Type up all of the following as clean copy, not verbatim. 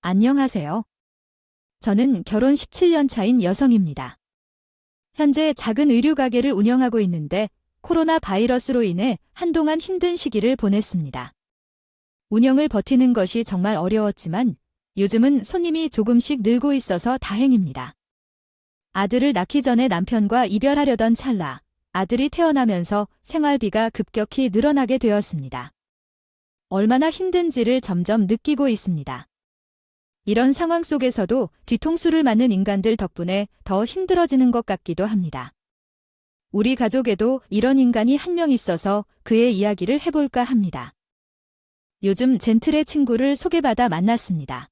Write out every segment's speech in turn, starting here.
안녕하세요. 저는 결혼 17년 차인 여성입니다. 현재 작은 의류 가게를 운영하고 있는데 코로나 바이러스로 인해 한동안 힘든 시기를 보냈습니다. 운영을 버티는 것이 정말 어려웠지만 요즘은 손님이 조금씩 늘고 있어서 다행입니다. 아들을 낳기 전에 남편과 이별하려던 찰나 아들이 태어나면서 생활비가 급격히 늘어나게 되었습니다. 얼마나 힘든지를 점점 느끼고 있습니다. 이런 상황 속에서도 뒤통수를 맞는 인간들 덕분에 더 힘들어지는 것 같기도 합니다. 우리 가족에도 이런 인간이 한 명 있어서 그의 이야기를 해볼까 합니다. 요즘 젠틀의 친구를 소개받아 만났습니다.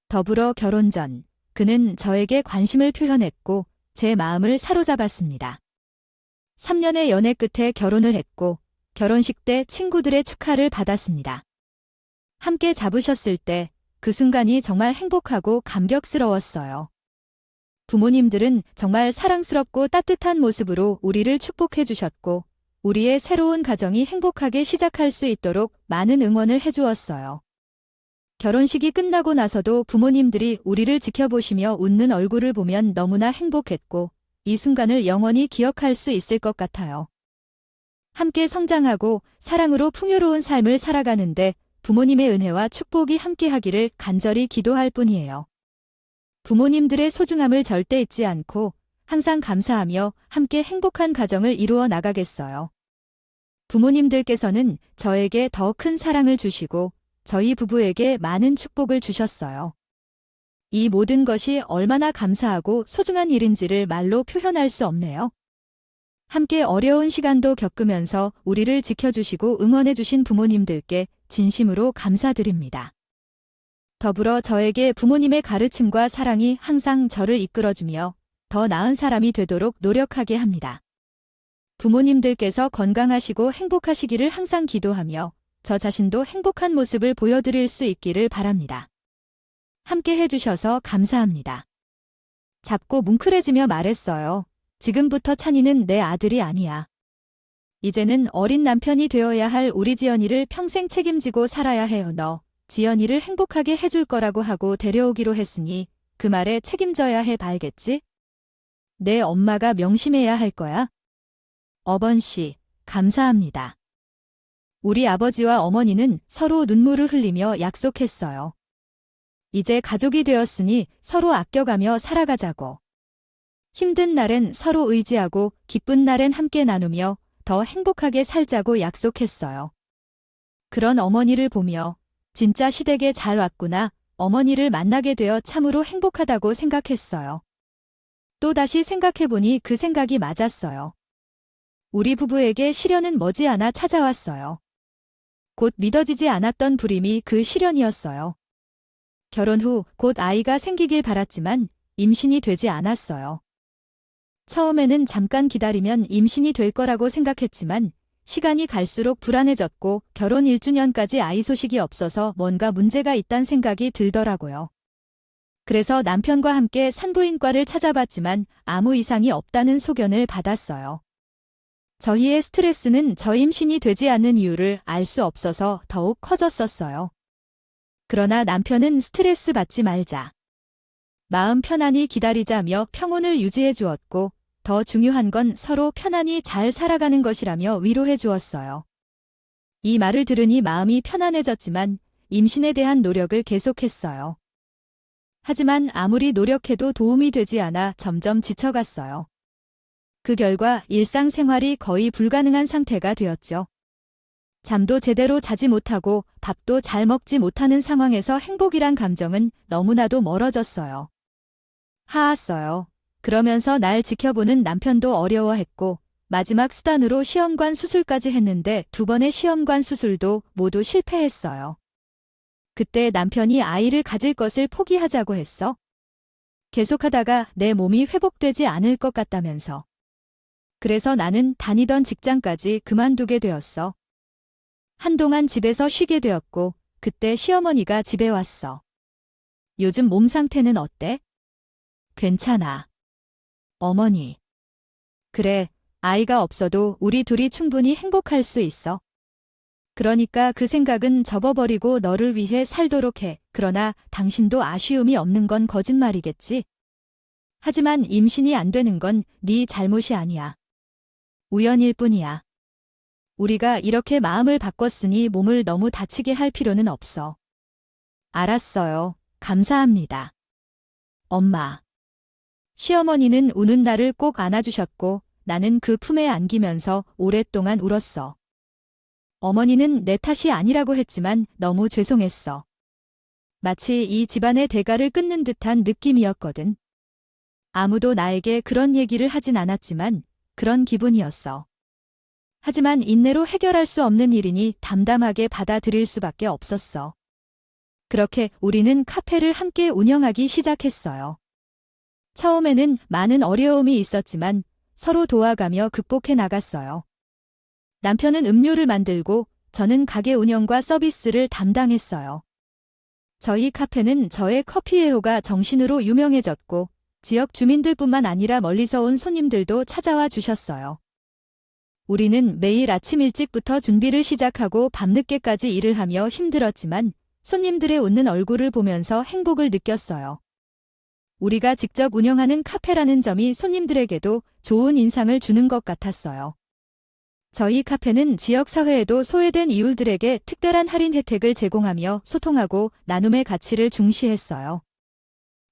더불어 결혼 전 그는 저에게 관심을 표현했고 제 마음을 사로잡았습니다. 3년의 연애 끝에 결혼을 했고 결혼식 때 친구들의 축하를 받았습니다. 함께 잡으셨을 때 그 순간이 정말 행복하고 감격스러웠어요. 부모님들은 정말 사랑스럽고 따뜻한 모습으로 우리를 축복해 주셨고 우리의 새로운 가정이 행복하게 시작할 수 있도록 많은 응원을 해주었어요. 결혼식이 끝나고 나서도 부모님들이 우리를 지켜보시며 웃는 얼굴을 보면 너무나 행복했고 이 순간을 영원히 기억할 수 있을 것 같아요. 함께 성장하고 사랑으로 풍요로운 삶을 살아가는데 부모님의 은혜와 축복이 함께하기를 간절히 기도할 뿐이에요. 부모님들의 소중함을 절대 잊지 않고 항상 감사하며 함께 행복한 가정을 이루어 나가겠어요. 부모님들께서는 저에게 더 큰 사랑을 주시고 저희 부부에게 많은 축복을 주셨어요. 이 모든 것이 얼마나 감사하고 소중한 일인지를 말로 표현할 수 없네요. 함께 어려운 시간도 겪으면서 우리를 지켜주시고 응원해주신 부모님들께 진심으로 감사드립니다. 더불어 저에게 부모님의 가르침과 사랑이 항상 저를 이끌어주며 더 나은 사람이 되도록 노력하게 합니다. 부모님들께서 건강하시고 행복하시기를 항상 기도하며 저 자신도 행복한 모습을 보여드릴 수 있기를 바랍니다. 함께 해주셔서 감사합니다. 작고 뭉클해지며 말했어요. 지금부터 찬이는 내 아들이 아니야. 이제는 어린 남편이 되어야 할 우리 지연이를 평생 책임지고 살아야 해요. 너 지연이를 행복하게 해줄 거라고 하고 데려오기로 했으니 그 말에 책임져야 해 봐야겠지? 내 엄마가 명심해야 할 거야. 어번씨, 감사합니다. 우리 아버지와 어머니는 서로 눈물을 흘리며 약속했어요. 이제 가족이 되었으니 서로 아껴가며 살아가자고. 힘든 날엔 서로 의지하고 기쁜 날엔 함께 나누며 더 행복하게 살자고 약속했어요. 그런 어머니를 보며 진짜 시댁에 잘 왔구나, 어머니를 만나게 되어 참으로 행복하다고 생각했어요. 또다시 생각해보니 그 생각이 맞았어요. 우리 부부에게 시련은 머지않아 찾아왔어요. 곧 믿어지지 않았던 불임이 그 시련이었어요. 결혼 후 곧 아이가 생기길 바랐지만 임신이 되지 않았어요. 처음에는 잠깐 기다리면 임신이 될 거라고 생각했지만 시간이 갈수록 불안해졌고 결혼 1주년까지 아이 소식이 없어서 뭔가 문제가 있단 생각이 들더라고요. 그래서 남편과 함께 산부인과를 찾아봤지만 아무 이상이 없다는 소견을 받았어요. 저희의 스트레스는 저 임신이 되지 않는 이유를 알 수 없어서 더욱 커졌었어요. 그러나 남편은 스트레스 받지 말자. 마음 편안히 기다리자며 평온을 유지해 주었고 더 중요한 건 서로 편안히 잘 살아가는 것이라며 위로해 주었어요. 이 말을 들으니 마음이 편안해졌지만 임신에 대한 노력을 계속했어요. 하지만 아무리 노력해도 도움이 되지 않아 점점 지쳐갔어요. 그 결과 일상생활이 거의 불가능한 상태가 되었죠. 잠도 제대로 자지 못하고 밥도 잘 먹지 못하는 상황에서 행복이란 감정은 너무나도 멀어졌어요. 하았어요. 그러면서 날 지켜보는 남편도 어려워했고 마지막 수단으로 시험관 수술까지 했는데 2번의 시험관 수술도 모두 실패했어요. 그때 남편이 아이를 가질 것을 포기하자고 했어. 계속하다가 내 몸이 회복되지 않을 것 같다면서. 그래서 나는 다니던 직장까지 그만두게 되었어. 한동안 집에서 쉬게 되었고 그때 시어머니가 집에 왔어. 요즘 몸 상태는 어때? 괜찮아. 어머니. 그래, 아이가 없어도 우리 둘이 충분히 행복할 수 있어. 그러니까 그 생각은 접어버리고 너를 위해 살도록 해. 그러나 당신도 아쉬움이 없는 건 거짓말이겠지? 하지만 임신이 안 되는 건 네 잘못이 아니야. 우연일 뿐이야. 우리가 이렇게 마음을 바꿨으니 몸을 너무 다치게 할 필요는 없어. 알았어요. 감사합니다. 엄마. 시어머니는 우는 나를 꼭 안아주셨고 나는 그 품에 안기면서 오랫동안 울었어. 어머니는 내 탓이 아니라고 했지만 너무 죄송했어. 마치 이 집안의 대가를 끊는 듯한 느낌이었거든. 아무도 나에게 그런 얘기를 하진 않았지만 그런 기분이었어. 하지만 인내로 해결할 수 없는 일이니 담담하게 받아들일 수밖에 없었어. 그렇게 우리는 카페를 함께 운영하기 시작했어요. 처음에는 많은 어려움이 있었지만 서로 도와가며 극복해 나갔어요. 남편은 음료를 만들고 저는 가게 운영과 서비스를 담당했어요. 저희 카페는 저의 커피 애호가 정신으로 유명해졌고 지역 주민들뿐만 아니라 멀리서 온 손님들도 찾아와 주셨어요. 우리는 매일 아침 일찍부터 준비를 시작하고 밤늦게까지 일을 하며 힘들었지만 손님들의 웃는 얼굴을 보면서 행복을 느꼈어요. 우리가 직접 운영하는 카페라는 점이 손님들에게도 좋은 인상을 주는 것 같았어요. 저희 카페는 지역사회에도 소외된 이웃들에게 특별한 할인 혜택을 제공하며 소통하고 나눔의 가치를 중시했어요.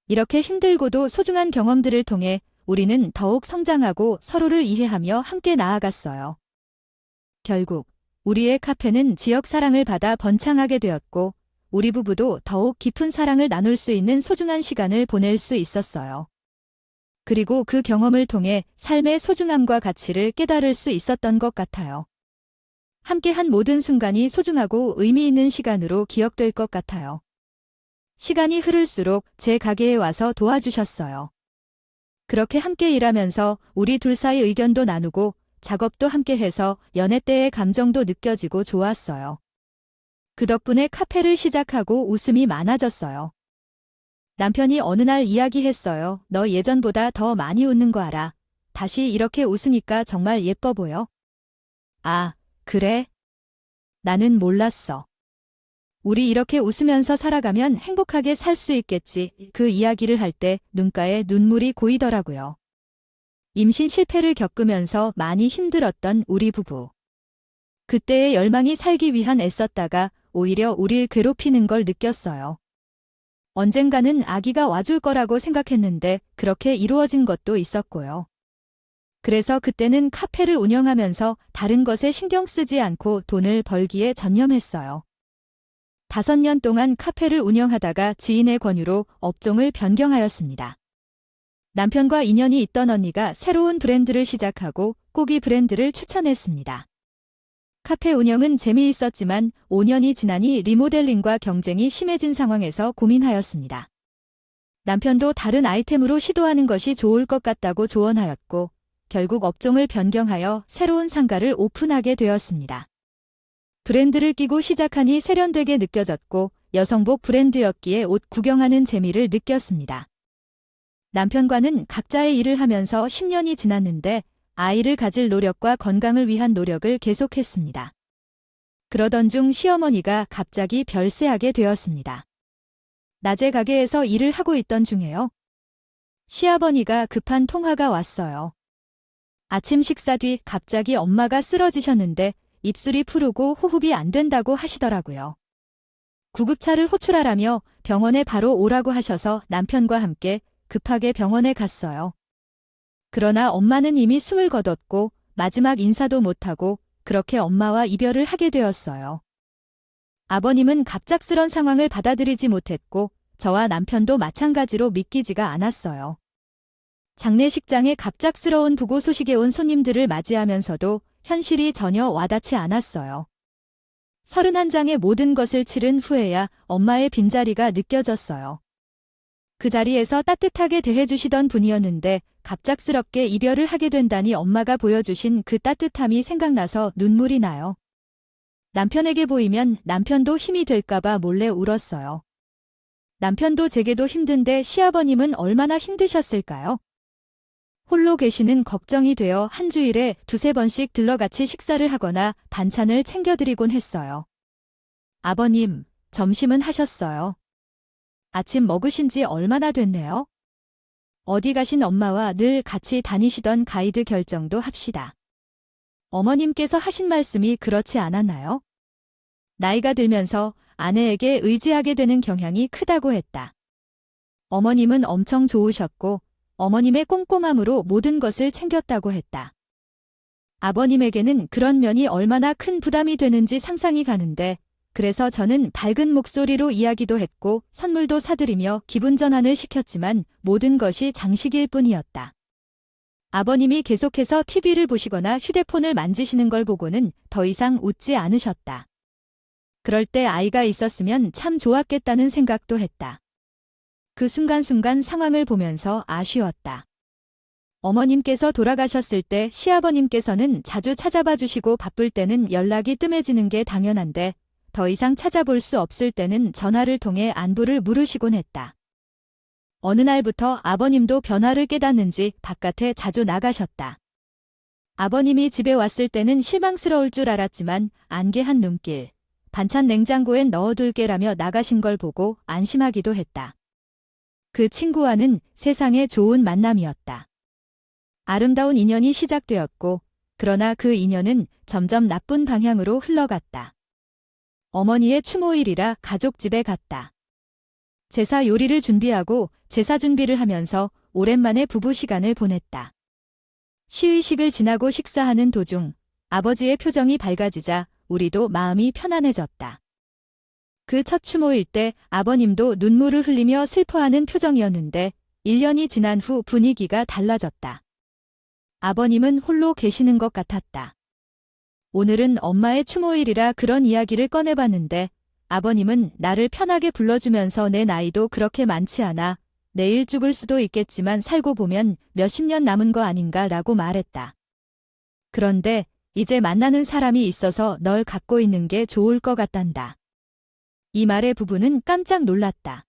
이렇게 힘들고도 소중한 경험들을 통해 우리는 더욱 성장하고 서로를 이해하며 함께 나아갔어요. 결국 우리의 카페는 지역 사랑을 받아 번창하게 되었고 우리 부부도 더욱 깊은 사랑을 나눌 수 있는 소중한 시간을 보낼 수 있었어요. 그리고 그 경험을 통해 삶의 소중함과 가치를 깨달을 수 있었던 것 같아요. 함께한 모든 순간이 소중하고 의미 있는 시간으로 기억될 것 같아요. 시간이 흐를수록 제 가게에 와서 도와주셨어요. 그렇게 함께 일하면서 우리 둘 사이 의견도 나누고 작업도 함께 해서 연애 때의 감정도 느껴지고 좋았어요. 그 덕분에 카페를 시작하고 웃음이 많아졌어요. 남편이 어느 날 이야기했어요. 너 예전보다 더 많이 웃는 거 알아? 다시 이렇게 웃으니까 정말 예뻐 보여. 아, 그래? 나는 몰랐어. 우리 이렇게 웃으면서 살아가면 행복하게 살 수 있겠지. 그 이야기를 할 때 눈가에 눈물이 고이더라고요. 임신 실패를 겪으면서 많이 힘들었던 우리 부부. 그때의 열망이 살기 위한 애썼다가 오히려 우릴 괴롭히는 걸 느꼈어요. 언젠가는 아기가 와줄 거라고 생각했는데 그렇게 이루어진 것도 있었고요. 그래서 그때는 카페를 운영하면서 다른 것에 신경 쓰지 않고 돈을 벌기에 전념했어요. 5년 동안 카페를 운영하다가 지인의 권유로 업종을 변경하였습니다. 남편과 인연이 있던 언니가 새로운 브랜드를 시작하고 고기 브랜드를 추천했습니다. 카페 운영은 재미있었지만 5년이 지나니 리모델링과 경쟁이 심해진 상황에서 고민하였습니다. 남편도 다른 아이템으로 시도하는 것이 좋을 것 같다고 조언하였고 결국 업종을 변경하여 새로운 상가를 오픈하게 되었습니다. 브랜드를 끼고 시작하니 세련되게 느껴졌고 여성복 브랜드였기에 옷 구경하는 재미를 느꼈습니다. 남편과는 각자의 일을 하면서 10년이 지났는데 아이를 가질 노력과 건강을 위한 노력을 계속했습니다. 그러던 중 시어머니가 갑자기 별세하게 되었습니다. 낮에 가게에서 일을 하고 있던 중에요. 시아버니가 급한 통화가 왔어요. 아침 식사 뒤 갑자기 엄마가 쓰러지셨는데 입술이 푸르고 호흡이 안 된다고 하시더라고요. 구급차를 호출하라며 병원에 바로 오라고 하셔서 남편과 함께 급하게 병원에 갔어요. 그러나 엄마는 이미 숨을 거뒀고 마지막 인사도 못하고 그렇게 엄마와 이별을 하게 되었어요. 아버님은 갑작스런 상황을 받아들이지 못했고 저와 남편도 마찬가지로 믿기지가 않았어요. 장례식장에 갑작스러운 부고 소식에 온 손님들을 맞이하면서도 현실이 전혀 와닿지 않았어요. 31장의 모든 것을 치른 후에야 엄마의 빈자리가 느껴졌어요. 그 자리에서 따뜻하게 대해주시던 분이었는데 갑작스럽게 이별을 하게 된다니 엄마가 보여주신 그 따뜻함이 생각나서 눈물이 나요. 남편에게 보이면 남편도 힘이 될까봐 몰래 울었어요. 남편도 제게도 힘든데 시아버님은 얼마나 힘드셨을까요? 홀로 계시는 걱정이 되어 한 주일에 2~3번씩 들러 같이 식사를 하거나 반찬을 챙겨드리곤 했어요. 아버님, 점심은 하셨어요? 아침 먹으신 지 얼마나 됐네요? 어디 가신 엄마와 늘 같이 다니시던 가이드 결정도 합시다. 어머님께서 하신 말씀이 그렇지 않았나요? 나이가 들면서 아내에게 의지하게 되는 경향이 크다고 했다. 어머님은 엄청 좋으셨고 어머님의 꼼꼼함으로 모든 것을 챙겼다고 했다. 아버님에게는 그런 면이 얼마나 큰 부담이 되는지 상상이 가는데 그래서 저는 밝은 목소리로 이야기도 했고 선물도 사드리며 기분 전환을 시켰지만 모든 것이 장식일 뿐이었다. 아버님이 계속해서 TV를 보시거나 휴대폰을 만지시는 걸 보고는 더 이상 웃지 않으셨다. 그럴 때 아이가 있었으면 참 좋았겠다는 생각도 했다. 그 순간순간 상황을 보면서 아쉬웠다. 어머님께서 돌아가셨을 때 시아버님께서는 자주 찾아봐 주시고 바쁠 때는 연락이 뜸해지는 게 당연한데 더 이상 찾아볼 수 없을 때는 전화를 통해 안부를 물으시곤 했다. 어느 날부터 아버님도 변화를 깨닫는지 바깥에 자주 나가셨다. 아버님이 집에 왔을 때는 실망스러울 줄 알았지만 안개한 눈길, 반찬 냉장고엔 넣어둘게라며 나가신 걸 보고 안심하기도 했다. 그 친구와는 세상에 좋은 만남이었다. 아름다운 인연이 시작되었고 그러나 그 인연은 점점 나쁜 방향으로 흘러갔다. 어머니의 추모일이라 가족집에 갔다. 제사 요리를 준비하고 제사 준비를 하면서 오랜만에 부부 시간을 보냈다. 시의식을 지나고 식사하는 도중 아버지의 표정이 밝아지자 우리도 마음이 편안해졌다. 그 첫 추모일 때 아버님도 눈물을 흘리며 슬퍼하는 표정이었는데 1년이 지난 후 분위기가 달라졌다. 아버님은 홀로 계시는 것 같았다. 오늘은 엄마의 추모일이라 그런 이야기를 꺼내봤는데 아버님은 나를 편하게 불러주면서 내 나이도 그렇게 많지 않아 내일 죽을 수도 있겠지만 살고 보면 몇십 년 남은 거 아닌가라고 말했다. 그런데 이제 만나는 사람이 있어서 널 갖고 있는 게 좋을 것 같단다. 이 말에 부부는 깜짝 놀랐다.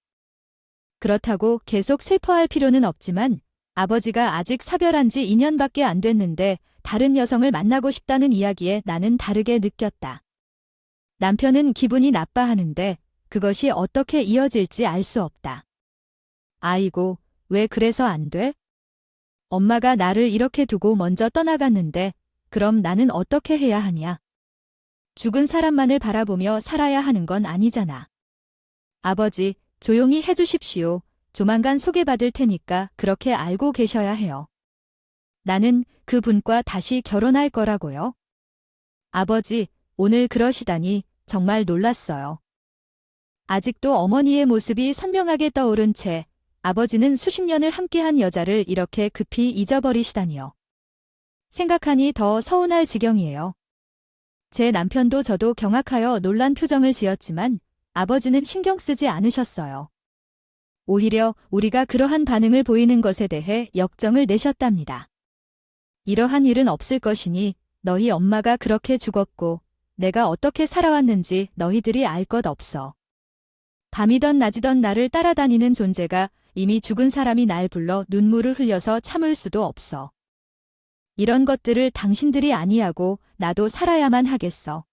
그렇다고 계속 슬퍼할 필요는 없지만 아버지가 아직 사별한 지 2년밖에 안 됐는데 다른 여성을 만나고 싶다는 이야기에 나는 다르게 느꼈다. 남편은 기분이 나빠하는데 그것이 어떻게 이어질지 알 수 없다. 아이고, 왜 그래서 안 돼? 엄마가 나를 이렇게 두고 먼저 떠나갔는데 그럼 나는 어떻게 해야 하냐? 죽은 사람만을 바라보며 살아야 하는 건 아니잖아. 아버지, 조용히 해주십시오. 조만간 소개받을 테니까 그렇게 알고 계셔야 해요. 나는 그 분과 다시 결혼할 거라고요. 아버지, 오늘 그러시다니 정말 놀랐어요. 아직도 어머니의 모습이 선명하게 떠오른 채 아버지는 수십 년을 함께한 여자를 이렇게 급히 잊어버리시다니요. 생각하니 더 서운할 지경이에요. 제 남편도 저도 경악하여 놀란 표정을 지었지만 아버지는 신경 쓰지 않으셨어요. 오히려 우리가 그러한 반응을 보이는 것에 대해 역정을 내셨답니다. 이러한 일은 없을 것이니 너희 엄마가 그렇게 죽었고 내가 어떻게 살아왔는지 너희들이 알 것 없어. 밤이던 낮이던 나를 따라다니는 존재가 이미 죽은 사람이 날 불러 눈물을 흘려서 참을 수도 없어. 이런 것들을 당신들이 아니하고 나도 살아야만 하겠어.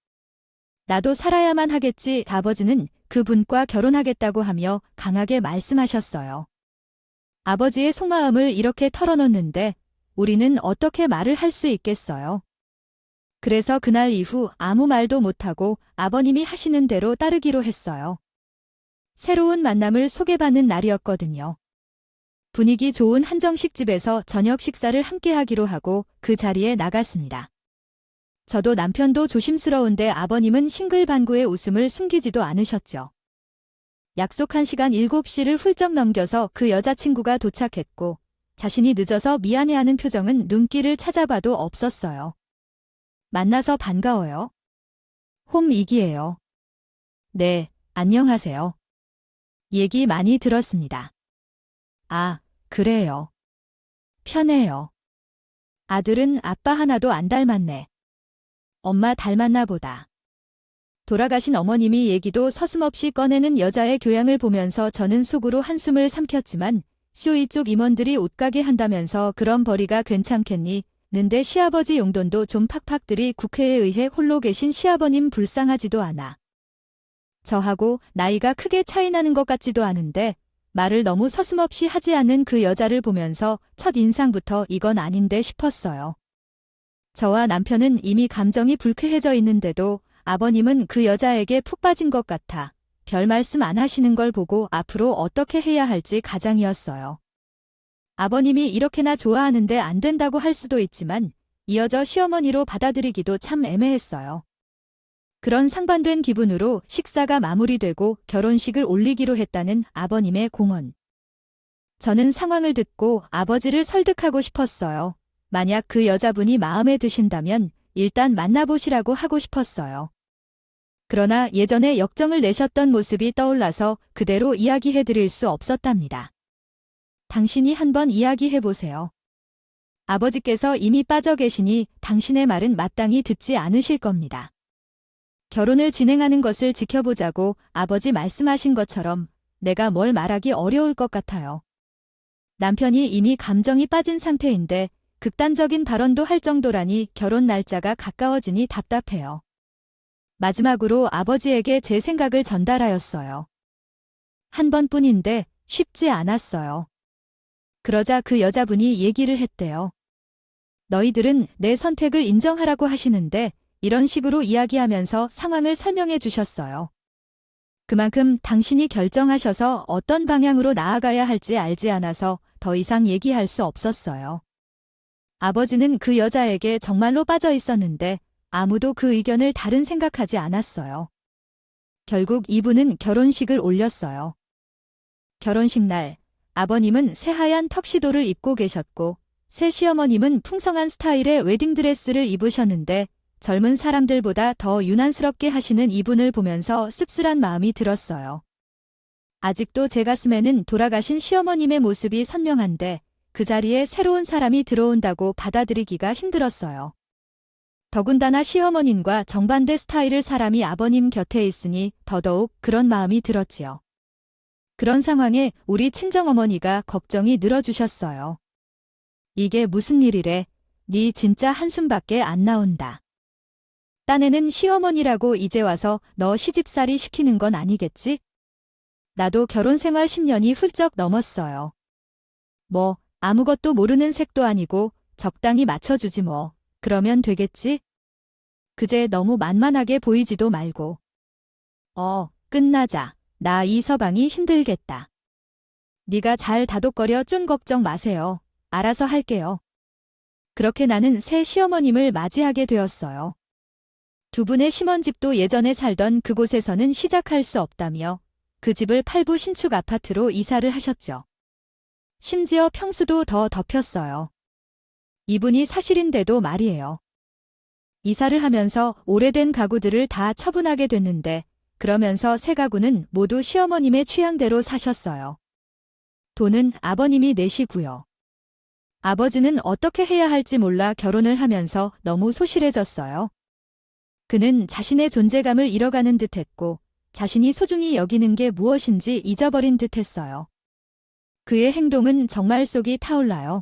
나도 살아야만 하겠지. 아버지는 그분과 결혼하겠다고 하며 강하게 말씀하셨어요. 아버지의 속마음을 이렇게 털어놓는데 우리는 어떻게 말을 할 수 있겠어요? 그래서 그날 이후 아무 말도 못하고 아버님이 하시는 대로 따르기로 했어요. 새로운 만남을 소개받는 날이었거든요. 분위기 좋은 한정식집에서 저녁 식사를 함께 하기로 하고 그 자리에 나갔습니다. 저도 남편도 조심스러운데 아버님은 싱글방구의 웃음을 숨기지도 않으셨죠. 약속한 시간 7시를 훌쩍 넘겨서 그 여자친구가 도착했고 자신이 늦어서 미안해하는 표정은 눈길을 찾아봐도 없었어요. 만나서 반가워요. 홈 이기예요. 네, 안녕하세요. 얘기 많이 들었습니다. 아, 그래요. 편해요. 아들은 아빠 하나도 안 닮았네. 엄마 닮았나 보다. 돌아가신 어머님이 얘기도 서슴없이 꺼내는 여자의 교양을 보면서 저는 속으로 한숨을 삼켰지만 쇼이 쪽 임원들이 옷가게 한다면서 그런 벌이가 괜찮겠니? 는데 시아버지 용돈도 좀 팍팍들이 국회에 의해 홀로 계신 시아버님 불쌍하지도 않아. 저하고 나이가 크게 차이 나는 것 같지도 않은데 말을 너무 서슴없이 하지 않는 그 여자를 보면서 첫 인상부터 이건 아닌데 싶었어요. 저와 남편은 이미 감정이 불쾌해져 있는데도 아버님은 그 여자에게 푹 빠진 것 같아 별 말씀 안 하시는 걸 보고 앞으로 어떻게 해야 할지 가장이었어요. 아버님이 이렇게나 좋아하는데 안 된다고 할 수도 있지만 이어져 시어머니로 받아들이기도 참 애매했어요. 그런 상반된 기분으로 식사가 마무리되고 결혼식을 올리기로 했다는 아버님의 공언. 저는 상황을 듣고 아버지를 설득하고 싶었어요. 만약 그 여자분이 마음에 드신다면 일단 만나보시라고 하고 싶었어요. 그러나 예전에 역정을 내셨던 모습이 떠올라서 그대로 이야기해드릴 수 없었답니다. 당신이 한번 이야기해보세요. 아버지께서 이미 빠져 계시니 당신의 말은 마땅히 듣지 않으실 겁니다. 결혼을 진행하는 것을 지켜보자고 아버지 말씀하신 것처럼 내가 뭘 말하기 어려울 것 같아요. 남편이 이미 감정이 빠진 상태인데 극단적인 발언도 할 정도라니 결혼 날짜가 가까워지니 답답해요. 마지막으로 아버지에게 제 생각을 전달하였어요. 한 번뿐인데 쉽지 않았어요. 그러자 그 여자분이 얘기를 했대요. 너희들은 내 선택을 인정하라고 하시는데 이런 식으로 이야기하면서 상황을 설명해 주셨어요. 그만큼 당신이 결정하셔서 어떤 방향으로 나아가야 할지 알지 않아서 더 이상 얘기할 수 없었어요. 아버지는 그 여자에게 정말로 빠져 있었는데 아무도 그 의견을 다른 생각하지 않았어요. 결국 이분은 결혼식을 올렸어요. 결혼식 날, 아버님은 새하얀 턱시도를 입고 계셨고 새 시어머님은 풍성한 스타일의 웨딩드레스를 입으셨는데 젊은 사람들보다 더 유난스럽게 하시는 이분을 보면서 씁쓸한 마음이 들었어요. 아직도 제 가슴에는 돌아가신 시어머님의 모습이 선명한데 그 자리에 새로운 사람이 들어온다고 받아들이기가 힘들었어요. 더군다나 시어머님과 정반대 스타일의 사람이 아버님 곁에 있으니 더더욱 그런 마음이 들었지요. 그런 상황에 우리 친정어머니가 걱정이 늘어주셨어요. 이게 무슨 일이래? 네 진짜 한숨밖에 안 나온다. 딴에는 시어머니라고 이제 와서 너 시집살이 시키는 건 아니겠지? 나도 결혼 생활 10년이 훌쩍 넘었어요. 뭐 아무것도 모르는 색도 아니고 적당히 맞춰주지 뭐. 그러면 되겠지? 그제 너무 만만하게 보이지도 말고. 끝나자. 나 이 서방이 힘들겠다. 네가 잘 다독거려 쭌 걱정 마세요. 알아서 할게요. 그렇게 나는 새 시어머님을 맞이하게 되었어요. 두 분의 심원집도 예전에 살던 그곳에서는 시작할 수 없다며 그 집을 팔부 신축 아파트로 이사를 하셨죠. 심지어 평수도 더 덮였어요. 이분이 사실인데도 말이에요. 이사를 하면서 오래된 가구들을 다 처분하게 됐는데 그러면서 새 가구는 모두 시어머님의 취향대로 사셨어요. 돈은 아버님이 내시고요. 아버지는 어떻게 해야 할지 몰라 결혼을 하면서 너무 소실해졌어요. 그는 자신의 존재감을 잃어가는 듯했고 자신이 소중히 여기는 게 무엇인지 잊어버린 듯했어요. 그의 행동은 정말 속이 타올라요.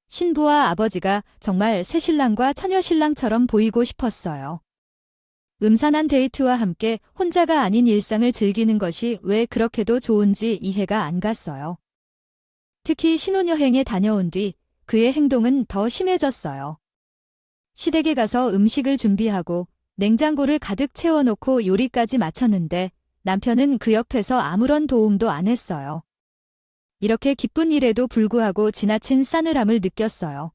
신부와 아버지가 정말 새신랑과 처녀신랑처럼 보이고 싶었어요. 음산한 데이트와 함께 혼자가 아닌 일상을 즐기는 것이 왜 그렇게도 좋은지 이해가 안 갔어요. 특히 신혼여행에 다녀온 뒤 그의 행동은 더 심해졌어요. 시댁에 가서 음식을 준비하고 냉장고를 가득 채워놓고 요리까지 마쳤는데 남편은 그 옆에서 아무런 도움도 안 했어요. 이렇게 기쁜 일에도 불구하고 지나친 싸늘함을 느꼈어요.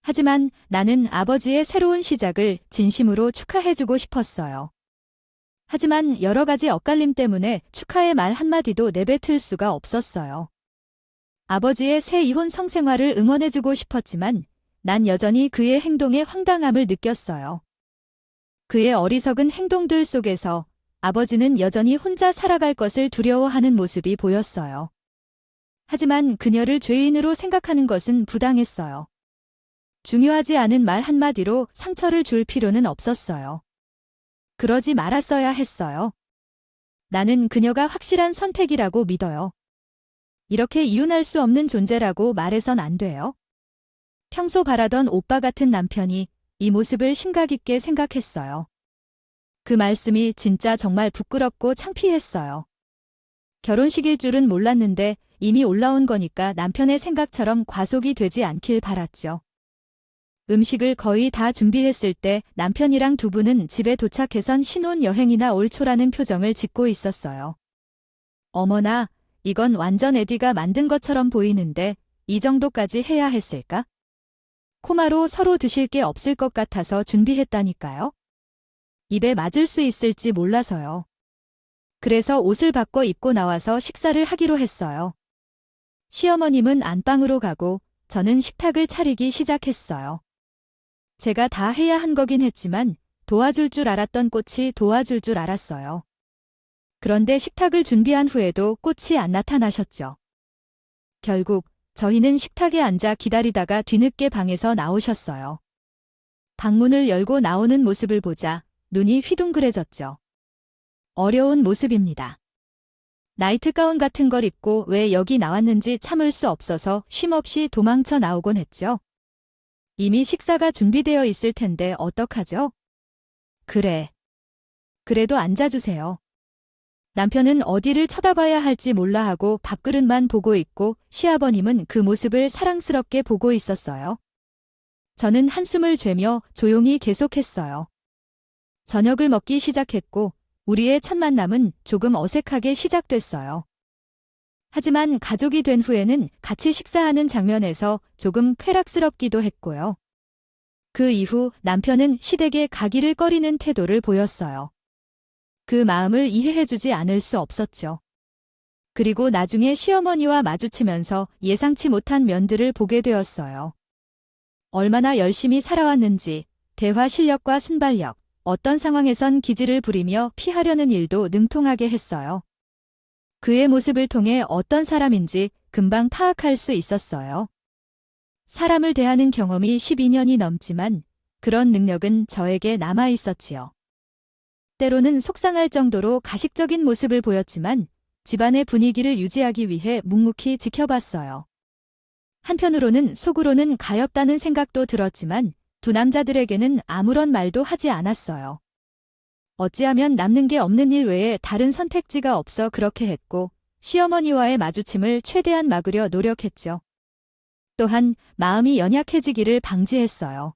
하지만 나는 아버지의 새로운 시작을 진심으로 축하해주고 싶었어요. 하지만 여러 가지 엇갈림 때문에 축하의 말 한마디도 내뱉을 수가 없었어요. 아버지의 새 이혼 성생활을 응원해주고 싶었지만 난 여전히 그의 행동의 황당함을 느꼈어요. 그의 어리석은 행동들 속에서 아버지는 여전히 혼자 살아갈 것을 두려워하는 모습이 보였어요. 하지만 그녀를 죄인으로 생각하는 것은 부당했어요. 중요하지 않은 말 한마디로 상처를 줄 필요는 없었어요. 그러지 말았어야 했어요. 나는 그녀가 확실한 선택이라고 믿어요. 이렇게 이혼할 수 없는 존재라고 말해선 안 돼요. 평소 바라던 오빠 같은 남편이 이 모습을 심각 있게 생각했어요. 그 말씀이 진짜 정말 부끄럽고 창피했어요. 결혼식일 줄은 몰랐는데 이미 올라온 거니까 남편의 생각처럼 과속이 되지 않길 바랐죠. 음식을 거의 다 준비했을 때 남편이랑 두 분은 집에 도착해선 신혼여행이나 올 초라는 표정을 짓고 있었어요. 어머나, 이건 완전 에디가 만든 것처럼 보이는데 이 정도까지 해야 했을까? 코마로 서로 드실 게 없을 것 같아서 준비했다니까요. 입에 맞을 수 있을지 몰라서요. 그래서 옷을 바꿔 입고 나와서 식사를 하기로 했어요. 시어머님은 안방으로 가고 저는 식탁을 차리기 시작했어요. 제가 다 해야 한 거긴 했지만 도와줄 줄 알았던 꽃이 도와줄 줄 알았어요. 그런데 식탁을 준비한 후에도 꽃이 안 나타나셨죠. 결국 저희는 식탁에 앉아 기다리다가 뒤늦게 방에서 나오셨어요. 방문을 열고 나오는 모습을 보자 눈이 휘둥그레졌죠. 어려운 모습입니다. 나이트 가운 같은 걸 입고 왜 여기 나왔는지 참을 수 없어서 쉼없이 도망쳐 나오곤 했죠. 이미 식사가 준비되어 있을 텐데 어떡하죠? 그래. 그래도 앉아주세요. 남편은 어디를 쳐다봐야 할지 몰라 하고 밥그릇만 보고 있고 시아버님은 그 모습을 사랑스럽게 보고 있었어요. 저는 한숨을 죄며 조용히 계속했어요. 저녁을 먹기 시작했고 우리의 첫 만남은 조금 어색하게 시작됐어요. 하지만 가족이 된 후에는 같이 식사하는 장면에서 조금 쾌락스럽기도 했고요. 그 이후 남편은 시댁에 가기를 꺼리는 태도를 보였어요. 그 마음을 이해해주지 않을 수 없었죠. 그리고 나중에 시어머니와 마주치면서 예상치 못한 면들을 보게 되었어요. 얼마나 열심히 살아왔는지, 대화 실력과 순발력, 어떤 상황에선 기지를 부리며 피하려는 일도 능통하게 했어요. 그의 모습을 통해 어떤 사람인지 금방 파악할 수 있었어요. 사람을 대하는 경험이 12년이 넘지만 그런 능력은 저에게 남아 있었지요. 때로는 속상할 정도로 가식적인 모습을 보였지만 집안의 분위기를 유지하기 위해 묵묵히 지켜봤어요. 한편으로는 속으로는 가엾다는 생각도 들었지만 두 남자들에게는 아무런 말도 하지 않았어요. 어찌하면 남는 게 없는 일 외에 다른 선택지가 없어 그렇게 했고 시어머니와의 마주침을 최대한 막으려 노력했죠. 또한 마음이 연약해지기를 방지했어요.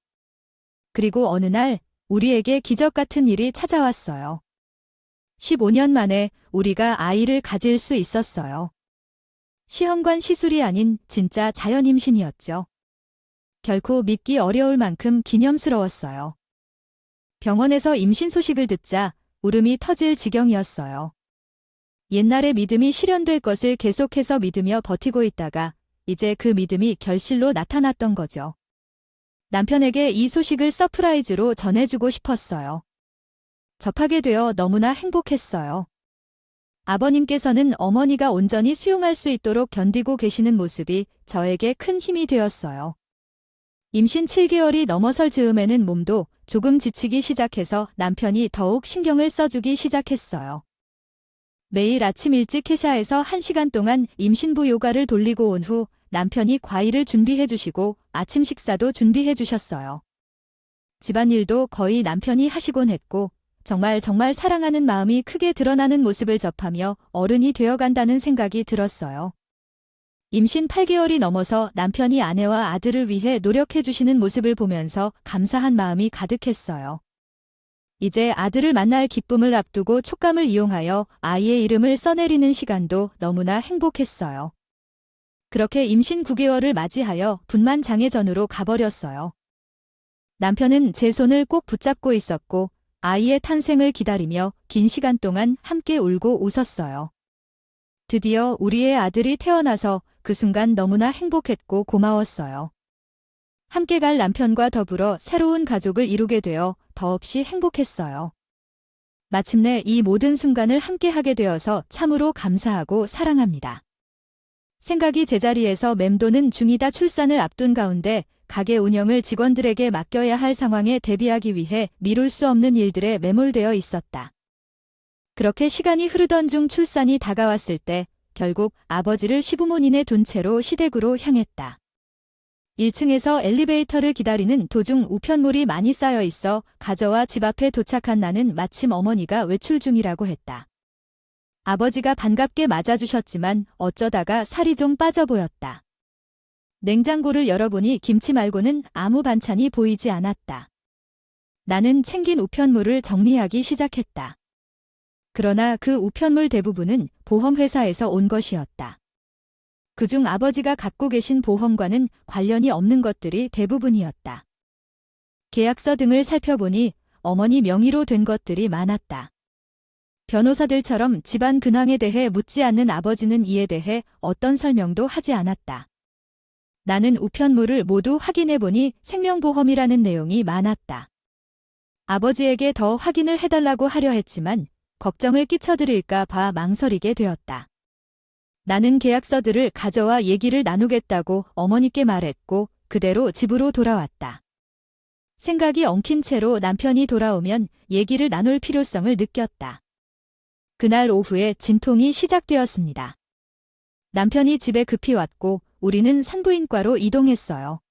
그리고 어느 날 우리에게 기적 같은 일이 찾아왔어요. 15년 만에 우리가 아이를 가질 수 있었어요. 시험관 시술이 아닌 진짜 자연 임신이었죠. 결코 믿기 어려울 만큼 기념스러웠어요. 병원에서 임신 소식을 듣자 울음이 터질 지경이었어요. 옛날의 믿음이 실현될 것을 계속해서 믿으며 버티고 있다가 이제 그 믿음이 결실로 나타났던 거죠. 남편에게 이 소식을 서프라이즈로 전해주고 싶었어요. 접하게 되어 너무나 행복했어요. 아버님께서는 어머니가 온전히 수용할 수 있도록 견디고 계시는 모습이 저에게 큰 힘이 되었어요. 임신 7개월이 넘어설 즈음에는 몸도 조금 지치기 시작해서 남편이 더욱 신경을 써주기 시작했어요. 매일 아침 일찍 회사에서 1시간 동안 임신부 요가를 돌리고 온 후 남편이 과일을 준비해 주시고 아침 식사도 준비해 주셨어요. 집안일도 거의 남편이 하시곤 했고 정말 사랑하는 마음이 크게 드러나는 모습을 접하며 어른이 되어간다는 생각이 들었어요. 임신 8개월이 넘어서 남편이 아내와 아들을 위해 노력해 주시는 모습을 보면서 감사한 마음이 가득했어요. 이제 아들을 만날 기쁨을 앞두고 촉감을 이용하여 아이의 이름을 써내리는 시간도 너무나 행복했어요. 그렇게 임신 9개월을 맞이하여 분만장애전으로 가버렸어요. 남편은 제 손을 꼭 붙잡고 있었고 아이의 탄생을 기다리며 긴 시간 동안 함께 울고 웃었어요. 드디어 우리의 아들이 태어나서 그 순간 너무나 행복했고 고마웠어요. 함께 갈 남편과 더불어 새로운 가족을 이루게 되어 더없이 행복했어요. 마침내 이 모든 순간을 함께 하게 되어서 참으로 감사하고 사랑합니다. 생각이 제자리에서 맴도는 중이다. 출산을 앞둔 가운데 가게 운영을 직원들에게 맡겨야 할 상황에 대비하기 위해 미룰 수 없는 일들에 매몰되어 있었다. 그렇게 시간이 흐르던 중 출산이 다가왔을 때 결국 아버지를 시부모님에 둔 채로 시댁으로 향했다. 1층에서 엘리베이터를 기다리는 도중 우편물이 많이 쌓여 있어 가져와 집 앞에 도착한 나는 마침 어머니가 외출 중이라고 했다. 아버지가 반갑게 맞아주셨지만 어쩌다가 살이 좀 빠져 보였다. 냉장고를 열어보니 김치 말고는 아무 반찬이 보이지 않았다. 나는 챙긴 우편물을 정리하기 시작했다. 그러나 그 우편물 대부분은 보험회사에서 온 것이었다. 그중 아버지가 갖고 계신 보험과는 관련이 없는 것들이 대부분이었다. 계약서 등을 살펴보니 어머니 명의로 된 것들이 많았다. 변호사들처럼 집안 근황에 대해 묻지 않는 아버지는 이에 대해 어떤 설명도 하지 않았다. 나는 우편물을 모두 확인해보니 생명보험이라는 내용이 많았다. 아버지에게 더 확인을 해달라고 하려 했지만 걱정을 끼쳐드릴까 봐 망설이게 되었다. 나는 계약서들을 가져와 얘기를 나누겠다고 어머니께 말했고 그대로 집으로 돌아왔다. 생각이 엉킨 채로 남편이 돌아오면 얘기를 나눌 필요성을 느꼈다. 그날 오후에 진통이 시작되었습니다. 남편이 집에 급히 왔고 우리는 산부인과로 이동했어요.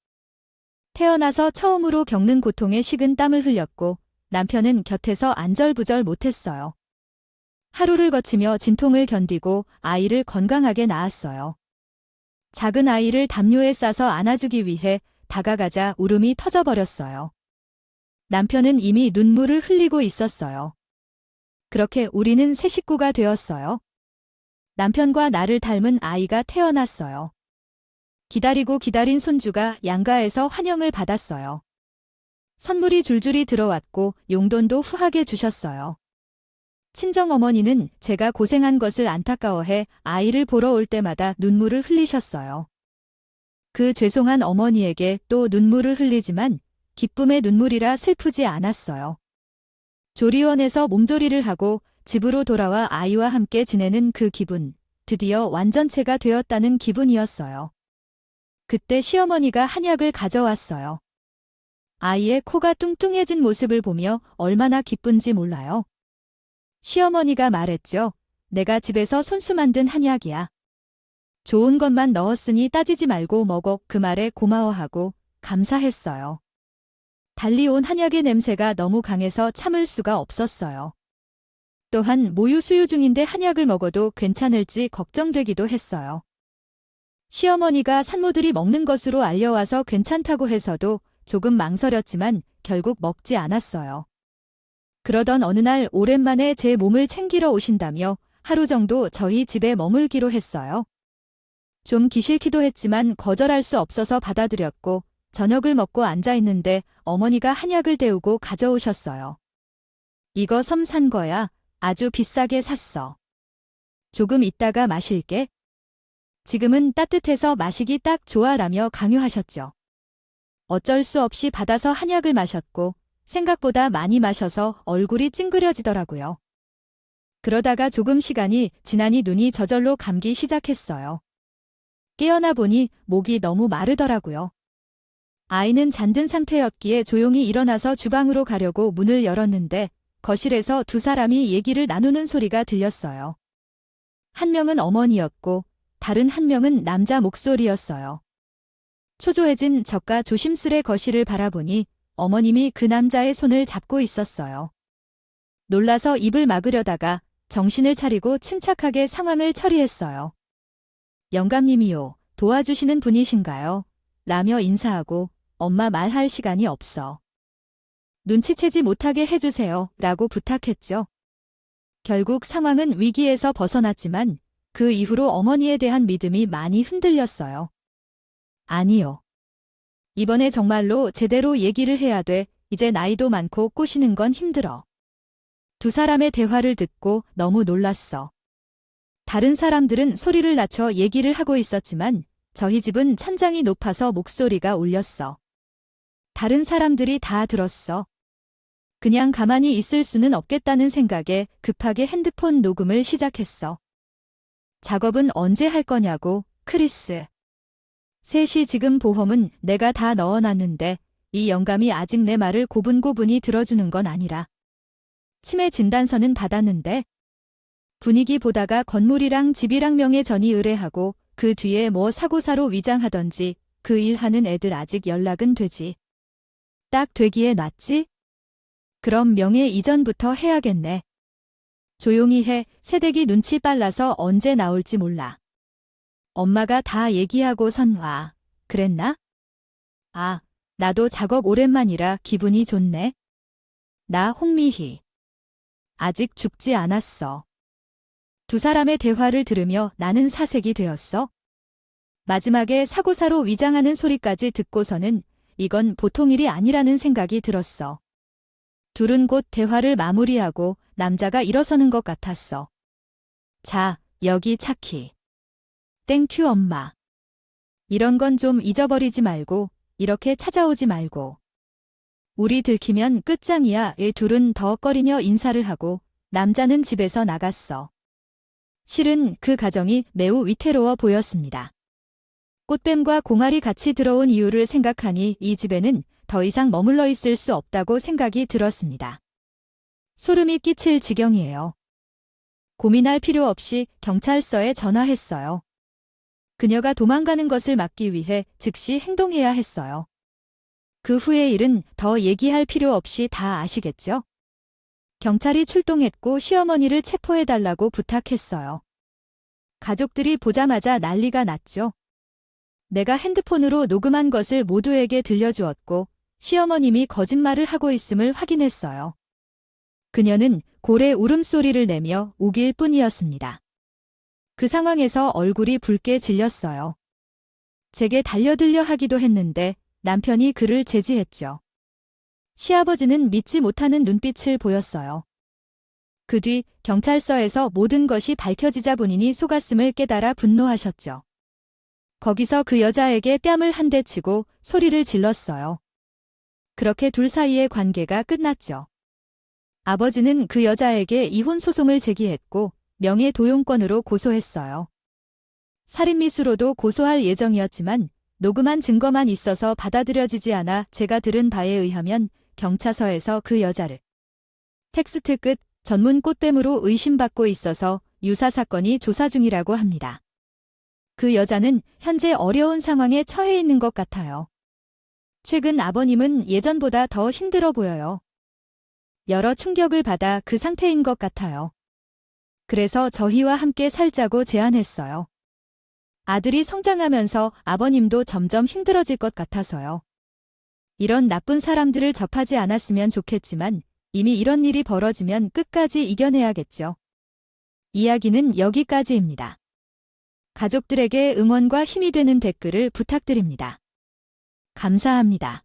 태어나서 처음으로 겪는 고통에 식은 땀을 흘렸고 남편은 곁에서 안절부절 못했어요. 하루를 거치며 진통을 견디고 아이를 건강하게 낳았어요. 작은 아이를 담요에 싸서 안아주기 위해 다가가자 울음이 터져버렸어요. 남편은 이미 눈물을 흘리고 있었어요. 그렇게 우리는 새 식구가 되었어요. 남편과 나를 닮은 아이가 태어났어요. 기다리고 기다린 손주가 양가에서 환영을 받았어요. 선물이 줄줄이 들어왔고 용돈도 후하게 주셨어요. 친정어머니는 제가 고생한 것을 안타까워해 아이를 보러 올 때마다 눈물을 흘리셨어요. 그 죄송한 어머니에게 또 눈물을 흘리지만 기쁨의 눈물이라 슬프지 않았어요. 조리원에서 몸조리를 하고 집으로 돌아와 아이와 함께 지내는 그 기분, 드디어 완전체가 되었다는 기분이었어요. 그때 시어머니가 한약을 가져왔어요. 아이의 코가 뚱뚱해진 모습을 보며 얼마나 기쁜지 몰라요. 시어머니가 말했죠. 내가 집에서 손수 만든 한약이야. 좋은 것만 넣었으니 따지지 말고 먹어. 그 말에 고마워하고 감사했어요. 달리 온 한약의 냄새가 너무 강해서 참을 수가 없었어요. 또한 모유 수유 중인데 한약을 먹어도 괜찮을지 걱정되기도 했어요. 시어머니가 산모들이 먹는 것으로 알려와서 괜찮다고 해서도 조금 망설였지만 결국 먹지 않았어요. 그러던 어느 날 오랜만에 제 몸을 챙기러 오신다며 하루 정도 저희 집에 머물기로 했어요. 좀 기싫기도 했지만 거절할 수 없어서 받아들였고 저녁을 먹고 앉아있는데 어머니가 한약을 데우고 가져오셨어요. 이거 섬 산 거야. 아주 비싸게 샀어. 조금 있다가 마실게. 지금은 따뜻해서 마시기 딱 좋아라며 강요하셨죠. 어쩔 수 없이 받아서 한약을 마셨고 생각보다 많이 마셔서 얼굴이 찡그려지더라고요. 그러다가 조금 시간이 지나니 눈이 저절로 감기 시작했어요. 깨어나 보니 목이 너무 마르더라고요. 아이는 잠든 상태였기에 조용히 일어나서 주방으로 가려고 문을 열었는데 거실에서 두 사람이 얘기를 나누는 소리가 들렸어요. 한 명은 어머니였고 다른 한 명은 남자 목소리였어요. 초조해진 저가 조심스레 거실을 바라보니 어머님이 그 남자의 손을 잡고 있었어요. 놀라서 입을 막으려다가 정신을 차리고 침착하게 상황을 처리했어요. 영감님이요, 도와주시는 분이신가요? 라며 인사하고 엄마 말할 시간이 없어. 눈치채지 못하게 해주세요. 라고 부탁했죠. 결국 상황은 위기에서 벗어났지만 그 이후로 어머니에 대한 믿음이 많이 흔들렸어요. 아니요. 이번에 정말로 제대로 얘기를 해야 돼. 이제 나이도 많고 꼬시는 건 힘들어. 두 사람의 대화를 듣고 너무 놀랐어. 다른 사람들은 소리를 낮춰 얘기를 하고 있었지만 저희 집은 천장이 높아서 목소리가 울렸어. 다른 사람들이 다 들었어. 그냥 가만히 있을 수는 없겠다는 생각에 급하게 핸드폰 녹음을 시작했어. 작업은 언제 할 거냐고, 크리스. 셋이 지금 보험은 내가 다 넣어놨는데 이 영감이 아직 내 말을 고분고분히 들어주는 건 아니라. 치매 진단서는 받았는데 분위기 보다가 건물이랑 집이랑 명의 전이 의뢰하고 그 뒤에 뭐 사고사로 위장하던지 그 일하는 애들 아직 연락은 되지. 딱 되기에 놨지? 그럼 명예 이전부터 해야겠네. 조용히 해. 새댁이 눈치 빨라서 언제 나올지 몰라. 엄마가 다 얘기하고선 와. 그랬나? 아, 나도 작업 오랜만이라 기분이 좋네. 나 홍미희. 아직 죽지 않았어. 두 사람의 대화를 들으며 나는 사색이 되었어. 마지막에 사고사로 위장하는 소리까지 듣고서는 이건 보통 일이 아니라는 생각이 들었어. 둘은 곧 대화를 마무리하고 남자가 일어서는 것 같았어. 자, 여기 차키. 땡큐 엄마. 이런 건 좀 잊어버리지 말고 이렇게 찾아오지 말고. 우리 들키면 끝장이야. 애 둘은 덕거리며 인사를 하고 남자는 집에서 나갔어. 실은 그 가정이 매우 위태로워 보였습니다. 꽃뱀과 공알이 같이 들어온 이유를 생각하니 이 집에는 더 이상 머물러 있을 수 없다고 생각이 들었습니다. 소름이 끼칠 지경이에요. 고민할 필요 없이 경찰서에 전화했어요. 그녀가 도망가는 것을 막기 위해 즉시 행동해야 했어요. 그 후의 일은 더 얘기할 필요 없이 다 아시겠죠? 경찰이 출동했고 시어머니를 체포해달라고 부탁했어요. 가족들이 보자마자 난리가 났죠. 내가 핸드폰으로 녹음한 것을 모두에게 들려주었고 시어머님이 거짓말을 하고 있음을 확인했어요. 그녀는 고래 울음소리를 내며 우길 뿐이었습니다. 그 상황에서 얼굴이 붉게 질렸어요. 제게 달려들려 하기도 했는데 남편이 그를 제지했죠. 시아버지는 믿지 못하는 눈빛을 보였어요. 그 뒤 경찰서에서 모든 것이 밝혀지자 본인이 속았음을 깨달아 분노하셨죠. 거기서 그 여자에게 뺨을 한 대 치고 소리를 질렀어요. 그렇게 둘 사이의 관계가 끝났죠. 아버지는 그 여자에게 이혼 소송을 제기했고 명예도용권으로 고소했어요. 살인미수로도 고소할 예정이었지만 녹음한 증거만 있어서 받아들여지지 않아 제가 들은 바에 의하면 경찰서에서 그 여자를 텍스트 끝 전문 꽃뱀으로 의심받고 있어서 유사사건이 조사 중이라고 합니다. 그 여자는 현재 어려운 상황에 처해 있는 것 같아요. 최근 아버님은 예전보다 더 힘들어 보여요. 여러 충격을 받아 그 상태인 것 같아요. 그래서 저희와 함께 살자고 제안했어요. 아들이 성장하면서 아버님도 점점 힘들어질 것 같아서요. 이런 나쁜 사람들을 접하지 않았으면 좋겠지만 이미 이런 일이 벌어지면 끝까지 이겨내야겠죠. 이야기는 여기까지입니다. 가족들에게 응원과 힘이 되는 댓글을 부탁드립니다. 감사합니다.